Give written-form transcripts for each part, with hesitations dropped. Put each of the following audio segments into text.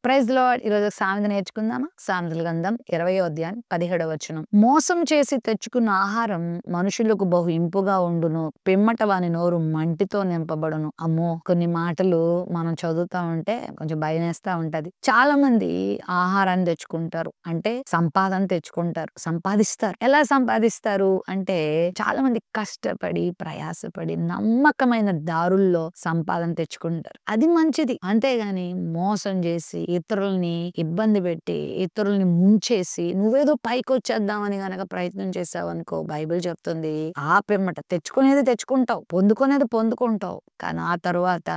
Praise lord. ఈరోజు సామెత నేర్చుకుందామా? సామెతల గ్రంథం 20వ అధ్యాయం 17వ వచనం. మోసం చేసి తెచ్చుకున్న ఆహారం మనుషులకు బహు ఇంపుగా ఉండును, పిమ్మట వాని నోరు మంటితో నింపబడును. అమ్మో, కొన్ని మాటలు మనం చదువుతా ఉంటే కొంచెం భయమేస్తా ఉంటది. చాలా మంది ఆహారాన్ని తెచ్చుకుంటారు, అంటే సంపాదన తెచ్చుకుంటారు, సంపాదిస్తారు. ఎలా సంపాదిస్తారు అంటే చాలా మంది కష్టపడి ప్రయాసపడి నమ్మకమైన దారుల్లో సంపాదన తెచ్చుకుంటారు. అది మంచిది. అంతేగాని మోసం చేసి ఇతరుల్ని ఇబ్బంది పెట్టి ఇతరుల్ని ముంచేసి నువ్వేదో పైకి వచ్చేద్దామని గనక ప్రయత్నం చేసావు అనుకో, బైబిల్ చెప్తుంది ఆ పిమ్మట తెచ్చుకునేది తెచ్చుకుంటావు, పొందుకునేది పొందుకుంటావు, కానీ ఆ తరువాత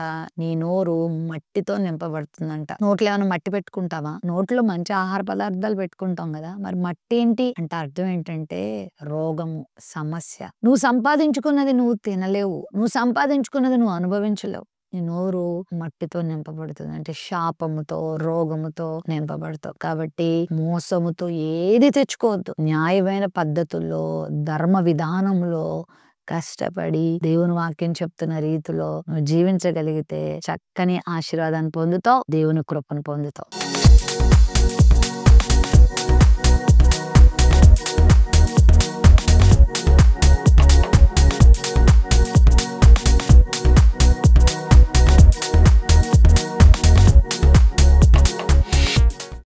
నీ నోరు మట్టితో నింపబడుతుందంట. నోట్లో ఏమైనా మట్టి పెట్టుకుంటావా? నోట్లో మంచి ఆహార పదార్థాలు పెట్టుకుంటాం కదా, మరి మట్టి ఏంటి అంటే అర్థం ఏంటంటే రోగము, సమస్య. నువ్వు సంపాదించుకున్నది నువ్వు తినలేవు, నువ్వు సంపాదించుకున్నది నువ్వు అనుభవించలేవు. నీ నోరు మట్టితో నింపబడుతుంది, అంటే శాపముతో రోగముతో నింపబడతావు. కాబట్టి మోసముతో ఏది తెచ్చుకోవద్దు. న్యాయమైన పద్ధతుల్లో, ధర్మ విధానంలో కష్టపడి దేవుని వాక్యం చెప్తున్న రీతిలో నువ్వు జీవించగలిగితే చక్కని ఆశీర్వాదాన్ని పొందుతావు, దేవుని కృపను పొందుతావు.